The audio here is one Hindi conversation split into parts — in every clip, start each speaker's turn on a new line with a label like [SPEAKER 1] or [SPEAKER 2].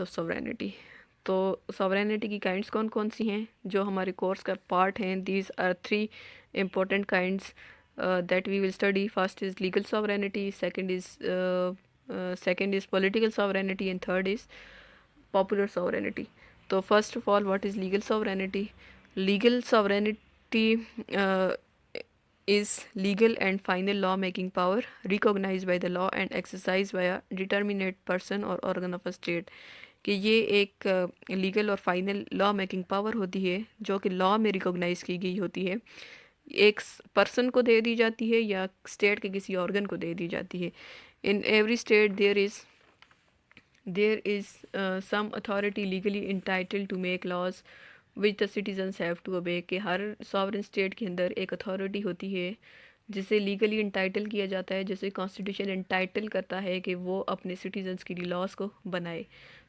[SPEAKER 1] Of sovereignty. तो सॉवरेनिटी की काइंड्स कौन कौन सी हैं जो हमारे कोर्स का पार्ट हैं? These are three important kinds that we will study. First is legal sovereignty, second is political sovereignty, and third is popular sovereignty. So first of all, what is legal sovereignty? Legal sovereignty uh, is legal and final law making power recognized by the law and exercised by a determinate person or organ of a state. कि ये एक लीगल और फाइनल लॉ मेकिंग पावर होती है जो कि लॉ में रिकॉग्नाइज की गई होती है, एक पर्सन को दे दी जाती है या स्टेट के किसी ऑर्गन को दे दी जाती है. In every state there is some authority legally entitled to make laws which the citizens have to obey. के हर सॉवरेन स्टेट के अंदर एक अथॉरिटी होती है जिसे लीगली इंटाइटल किया जाता है, जैसे कॉन्स्टिट्यूशन इंटाइटल करता है कि वो अपने सिटीजन्स के लिए लॉज को बनाए.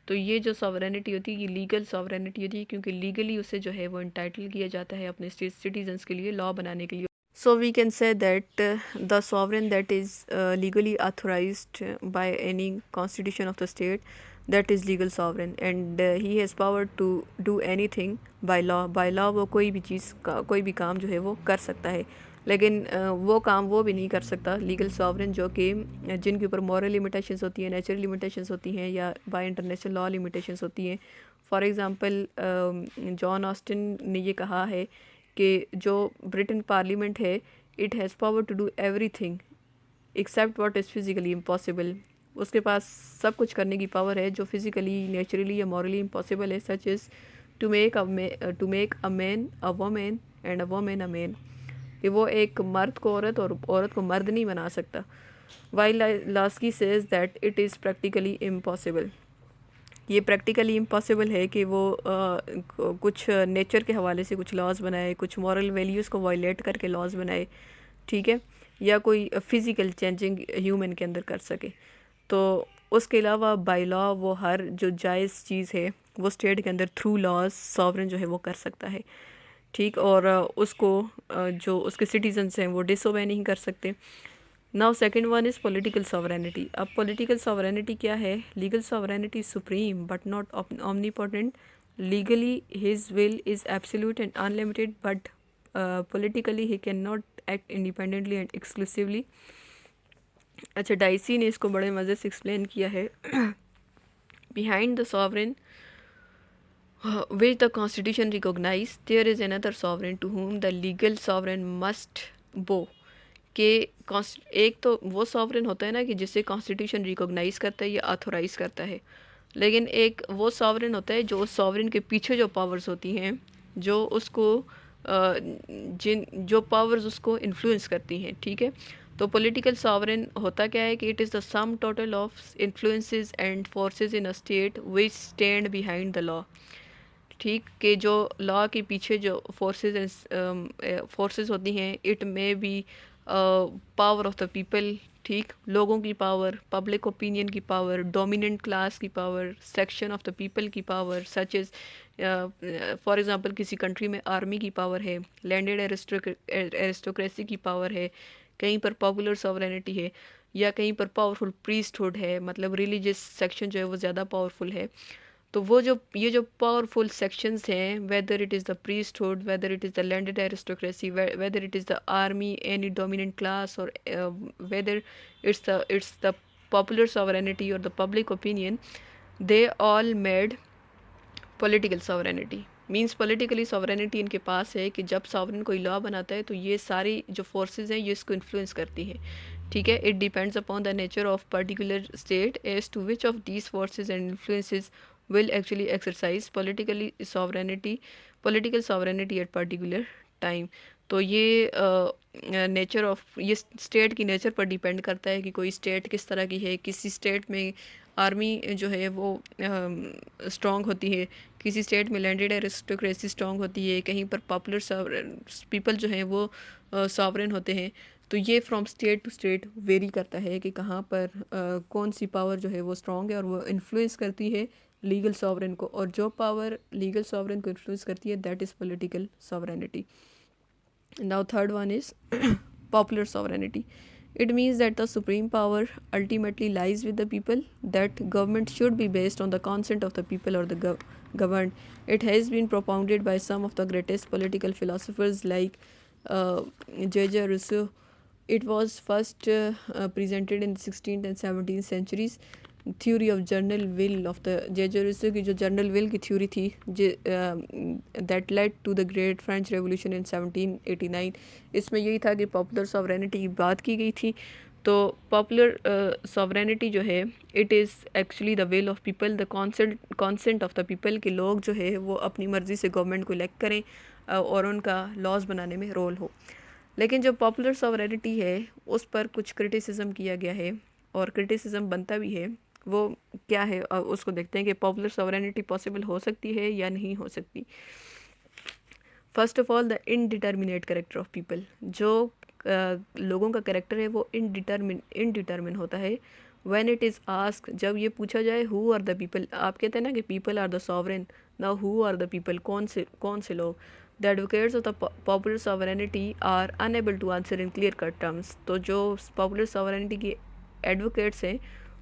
[SPEAKER 1] तो ये जो सॉवरेनिटी होती है ये लीगल सॉवरेनिटी होती है क्योंकि लीगली उसे जो है वो इंटाइटल किया जाता है अपने सिटीजन्स के लिए लॉ बनाने के लिए. So we can say that the sovereign that is legally authorized by any constitution of the state, that is legal sovereign, and he has power to do anything by law. By law वो कोई भी चीज़ का कोई भी काम जो है वो कर सकता है, लेकिन वो काम वो भी नहीं कर सकता लीगल सॉवरेन जो कि जिनके ऊपर मॉरल लिमिटेशंस होती हैं, नेचुरल लिमिटेशंस होती हैं या बाय इंटरनेशनल लॉ लिमिटेशंस होती हैं. फॉर एग्ज़ाम्पल जॉन ऑस्टिन ने ये कहा है कि जो ब्रिटेन पार्लियामेंट है, it has power to do everything except what is physically impossible. उसके पास सब कुछ करने की पावर है जो फिज़िकली, नेचुरली या मॉरली इम्पॉसिबल है, such is to make a man a women and a women a man. कि वो एक मर्द को औरत और औरत को मर्द नहीं बना सकता. While Laski says that it is practically impossible. ये प्रैक्टिकली इम्पॉसिबल है कि वो कुछ नेचर के हवाले से कुछ लॉज बनाए, कुछ मॉरल वैल्यूज़ को वायलेट करके लॉज बनाए, ठीक है, या कोई फिज़िकल चेंजिंग ह्यूमन के अंदर कर सके. तो उसके अलावा बाय लॉ वो हर जो जायज़ चीज़ है वो स्टेट के अंदर थ्रू लॉज सॉवरेन जो है वो कर सकता है, ठीक. और उसको जो उसके सिटीजन्स हैं वो डिसोबे नहीं कर सकते. Now second one is political sovereignty. अब पॉलिटिकल सॉवरेनिटी क्या है? Legal sovereignty supreme but not omnipotent. Legally his will is absolute and unlimited but politically he cannot act independently and exclusively. अच्छा, डाइसी ने इसको बड़े मज़े से एक्सप्लेन किया है. Behind the sovereign which the constitution recognize, there is another sovereign to whom the legal sovereign must bow. कि एक तो वो सॉवरेन होता है ना कि जिसे कॉन्स्टिट्यूशन रिकॉग्नाइज करता है या ऑथोराइज करता है, लेकिन एक वो सॉवरेन होता है जो उस सॉवरेन के पीछे जो पावर्स होती हैं, जो उसको जिन जो पावर्स उसको इन्फ्लुएंस करती हैं, ठीक है. तो पॉलिटिकल सॉवरेन होता क्या है कि it is the sum total of influences and forces in a state which stand behind the law. ठीक, कि जो लॉ के पीछे जो फोर्सेस होती हैं, it may be power of the people, ठीक, लोगों की पावर, पब्लिक ओपिनियन की पावर, डोमिनेंट क्लास की power, section of the people की power, such is for example किसी कंट्री में आर्मी की पावर है, लैंडेड एरिस्टोक्रेसी की पावर है, कहीं पर पॉपुलर सॉवरेनिटी है, या कहीं पर पावरफुल प्रीस्टहुड है, मतलब रिलीजियस सेक्शन जो है वो ज़्यादा पावरफुल है. तो वो जो ये जो पावरफुल सेक्शंस हैं, whether it is the priesthood, whether it is the landed aristocracy, whether it is the army, any dominant class, और whether it's the popular sovereignty और the public opinion, they all made political sovereignty. Means politically sovereignty इनके पास है कि जब सॉवरेन कोई लॉ बनाता है तो ये सारी जो फोर्सेस हैं ये इसको इन्फ्लुएंस करती हैं, ठीक है. It depends upon the nature of particular state as to which of these forces and influences will actually exercise political sovereignty at particular time. तो ये नेचर ऑफ ये स्टेट की नेचर पर डिपेंड करता है कि कोई स्टेट किस तरह की है. किसी स्टेट में आर्मी जो है वो स्ट्रॉन्ग होती है, किसी स्टेट में लैंडेड एरिस्टोक्रेसी स्ट्रॉन्ग होती है, कहीं पर पॉपुलर पीपल जो हैं वो सॉवरेन होते हैं. तो ये from state to state vary करता है कि कहाँ पर कौन सी पावर जो है वो स्ट्रॉन्ग है और वो इन्फ्लुएंस करती है लीगल सॉवरेन को, और जो पावर लीगल सॉवरेन को इन्फ्लुएंस करती है that is political sovereignty. Now third one is popular sovereignty. It means that the supreme power ultimately lies with the people, that government should be based on the consent of the people or the governed. It has been propounded by some of the greatest political philosophers like J.J. Rousseau. It was first presented in the 16th and 17th centuries. Theory of general will of the J Rousseau की जो जनरल विल की थ्योरी थी that led to the great French revolution in 1789। इसमें यही था कि पॉपुलर सॉवरेनिटी की बात की गई थी। तो पॉपुलर सॉवरेनिटी जो है it is actually the will of people, the consent of the people, के लोग जो है वो अपनी मर्ज़ी से गवर्नमेंट को इलेक्ट करें और उनका लॉज बनाने में रोल हो। लेकिन जो पॉपुलर सॉवरेनिटी है उस पर कुछ क्रिटिसिज्म किया गया है और क्रिटिसिज्म बनता भी है। वो क्या है उसको देखते हैं कि पॉपुलर सॉवरेनिटी पॉसिबल हो सकती है या नहीं हो सकती। First of all the indeterminate character of people, जो लोगों का कैरेक्टर है वो इनडिटर्मिन होता है। व्हेन इट इज़ आस्क, जब ये पूछा जाए हु आर द पीपल, आप कहते हैं ना कि people are the sovereign, now who are the people, कौन से लोग। The advocates of the popular sovereignty are unable to answer in clear cut terms. तो जो पॉपुलर सॉवरेनिटी के एडवोकेट्स हैं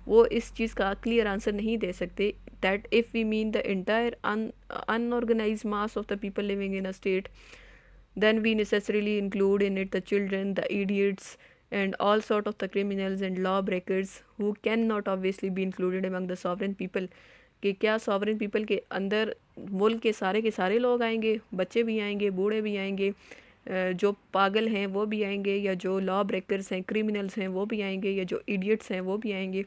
[SPEAKER 1] वो इस चीज़ का क्लियर आंसर नहीं दे सकते that if we mean the entire unorganised mass of the people living in a state, then we necessarily include in it the children, the idiots, and all sort of the criminals and lawbreakers who cannot obviously be included among the sovereign people। कि क्या sovereign people के अंदर मुल्क के सारे लोग आएंगे, बच्चे भी आएंगे, बूढ़े भी आएंगे, जो पागल हैं वो भी आएंगे, या जो लॉ ब्रेकर्स हैं, क्रिमिनल्स हैं वो भी आएंगे, या जो इडियट्स हैं वो भी आएंगे।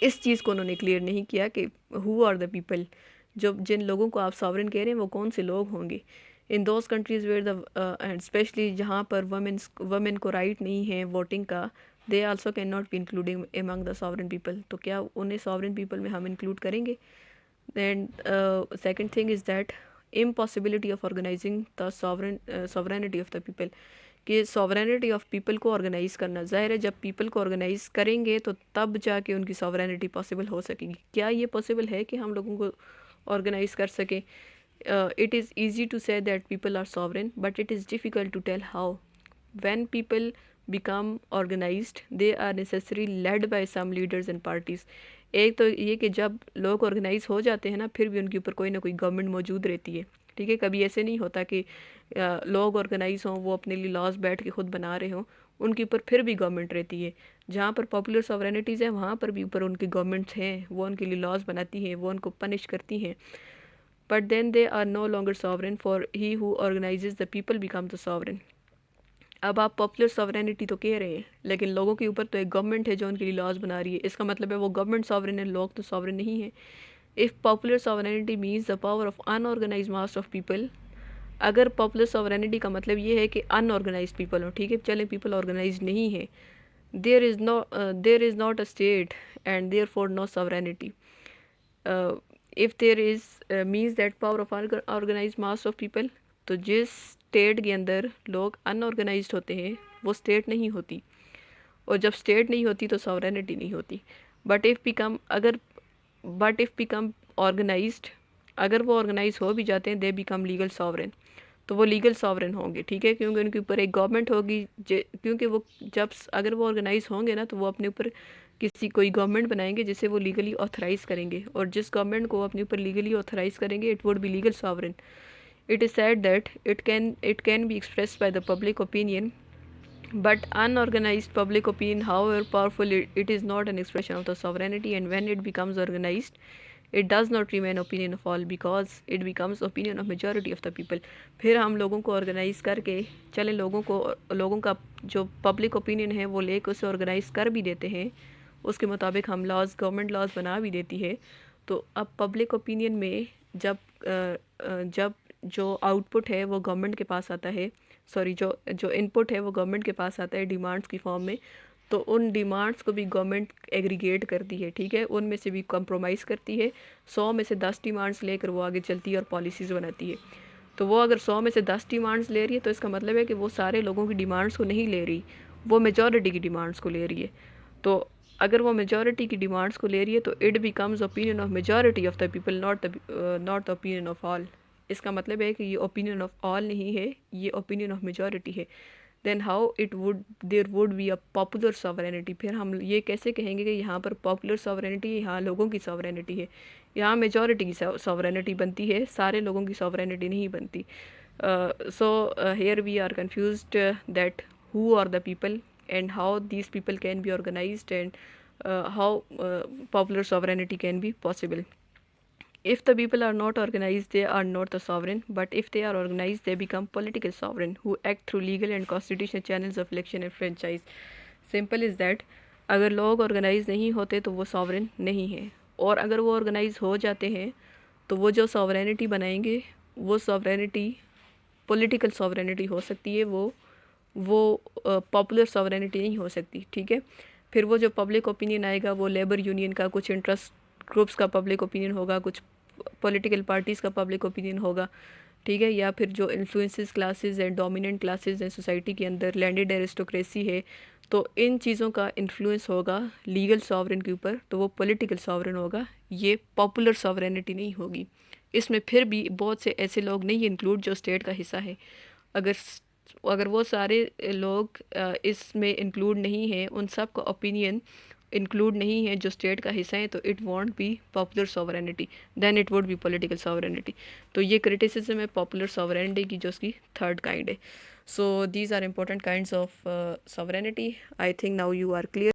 [SPEAKER 1] इस चीज़ को उन्होंने क्लियर नहीं किया कि हु आर द पीपल, जो जिन लोगों को आप सॉवरेन कह रहे हैं वो कौन से लोग होंगे। In those countries where the and specially जहाँ पर वमेन को राइट नहीं है वोटिंग का, they also can not be including among the sovereign people. तो क्या उन्हें सॉवरेन पीपल में हम इंक्लूड करेंगे। And second thing is that impossibility of organising the sovereignty of the people, कि सॉवरेनिटी ऑफ पीपल को ऑर्गेनाइज़ करना, ज़ाहिर है जब पीपल को ऑर्गेनाइज़ करेंगे तो तब जाके उनकी सॉवरेनिटी पॉसिबल हो सकेगी। क्या ये पॉसिबल है कि हम लोगों को ऑर्गेनाइज़ कर सकें। It is easy to say that people are sovereign but it is difficult to tell how. When people become organised they are necessary led by some leaders and parties. एक तो ये कि जब लोग ऑर्गेनाइज हो जाते हैं ना फिर भी उनके ऊपर कोई ना कोई गवर्नमेंट मौजूद रहती है। ठीक है, कभी ऐसे नहीं होता कि लोग ऑर्गेनाइज हों, वो अपने लिए लॉज बैठ के खुद बना रहे हों, उनके ऊपर फिर भी गवर्नमेंट रहती है। जहाँ पर पॉपुलर सॉवरेनिटीज़ हैं वहाँ पर भी ऊपर उनकी गवर्नमेंट्स हैं, वो उनके लिए लॉज बनाती हैं, वो उनको पनिश करती हैं। But then they are no longer sovereign, for he who organises the people become the sovereign. अब आप पॉपुलर सॉवरेनिटी तो कह रहे हैं लेकिन लोगों के ऊपर तो एक गवर्नमेंट है जो उनके लिए लॉज बना रही है। इसका मतलब है वो गवर्नमेंट सॉवरेन है, लोग तो सॉवरेन नहीं है। If popular sovereignty means the power of unorganise mass of people, अगर पॉपुलर सॉवरेनिटी का मतलब ये है कि अनऑर्गेनाइज पीपल हो, ठीक है, चले पीपल ऑर्गेनाइज नहीं है, there is not a state and therefore no sovereignty. If there is means that power of organise mass of people, तो जिस स्टेट के अंदर लोग अनऑर्गेनाइज्ड होते हैं वो स्टेट नहीं होती, और जब स्टेट नहीं होती तो सॉवरेनिटी नहीं होती। बट इफ़ बिकम ऑर्गेनाइज्ड, अगर वो ऑर्गेनाइज हो भी जाते हैं दे बिकम लीगल सॉवरेन, तो वो लीगल सॉवरेन होंगे। ठीक है, क्योंकि उनके ऊपर एक गवर्नमेंट होगी, क्योंकि वो अगर वो ऑर्गेनाइज होंगे ना तो वो अपने ऊपर कोई गवर्नमेंट बनाएंगे जिसे वो लीगली ऑथराइज़ करेंगे, और जिस गवर्नमेंट को अपने ऊपर लीगली ऑथराइज़ करेंगे it would be legal sovereign. It is said that it can be expressed by the public opinion, but unorganized public opinion, however powerful, it is not an expression of the sovereignty, and when it becomes organized, it does not remain opinion of all because it becomes opinion of majority of the people। फिर हम लोगों को ऑर्गेनाइज करके चले, लोगों का जो पब्लिक ओपिनियन है वो लेकर उसे ऑर्गेनाइज कर भी देते हैं, उसके मुताबिक हम गवर्नमेंट लॉज बना भी देती है। तो अब पब्लिक ओपिनियन में जब जो आउटपुट है वो गवर्नमेंट के पास आता है, सॉरी जो इनपुट है वो गवर्नमेंट के पास आता है डिमांड्स की फॉर्म में, तो उन डिमांड्स को भी गवर्नमेंट एग्रीगेट करती है। ठीक है, उनमें से भी कंप्रोमाइज़ करती है, 100 में से 10 डिमांड्स लेकर वो आगे चलती है और पॉलिसीज़ बनाती है। तो वो अगर 100 में से 10 डिमांड्स ले रही है तो इसका मतलब है कि वो सारे लोगों की डिमांड्स को नहीं ले रही, वो मेजॉरिटी की डिमांड्स को ले रही है। तो अगर वो मेजॉरिटी की डिमांड्स को ले रही है तो it becomes opinion of majority of the people, not the opinion of all. इसका मतलब है कि ये ओपिनियन ऑफ ऑल नहीं है, ये ओपिनियन ऑफ मेजॉरिटी है। Then how it would there would be a popular sovereignty. फिर हम ये कैसे कहेंगे कि यहाँ पर पॉपुलर सॉवरेनिटी, यहाँ लोगों की सॉवरेनिटी है, यहाँ मेजॉरिटी की सॉवरेनिटी बनती है, सारे लोगों की सॉवरेनिटी नहीं बनती। सो here we are confused that who are the people and how these people can be organized, and how popular sovereignty can be possible. If the people are not organized, they are not the sovereign, but if they are organized, they become political sovereign who act through legal and constitutional channels of election and franchise. Simple is that अगर लोग ऑर्गेनाइज नहीं होते तो वो सॉवरेन नहीं है, और अगर वो ऑर्गेनाइज हो जाते हैं तो वो जो सॉवरेनिटी बनाएंगे वो सॉवरेनिटी पॉलिटिकल सॉवरेनिटी हो सकती है, वो पॉपुलर सॉवरेनिटी नहीं हो सकती। ठीक है, फिर वो जो पब्लिक ओपिनियन आएगा वो लेबर यूनियन का, कुछ इंटरेस्ट ग्रुप्स का पब्लिक ओपिनियन होगा, कुछ पॉलिटिकल पार्टीज़ का पब्लिक ओपिनियन होगा। ठीक है, या फिर जो influences classes and dominant classes हैं सोसाइटी के अंदर, लैंडेड एरिस्टोक्रेसी है, तो इन चीज़ों का इन्फ्लुएंस होगा लीगल सॉवरेन के ऊपर, तो वो पॉलिटिकल सॉवरेन होगा, ये पॉपुलर सॉवरेनिटी नहीं होगी। इसमें फिर भी बहुत से ऐसे लोग नहीं इंक्लूड जो स्टेट का हिस्सा है। अगर अगर वो सारे लोग इसमें इंक्लूड नहीं हैं, उन सब का ओपिनियन इंक्लूड नहीं है जो स्टेट का हिस्सा है, तो it won't be popular sovereignty, then it would be political sovereignty. तो ये क्रिटिसिज्म है पॉपुलर सॉवरेनिटी की, जो उसकी थर्ड काइंड है। So these are important kinds of sovereignty. I think now you are clear.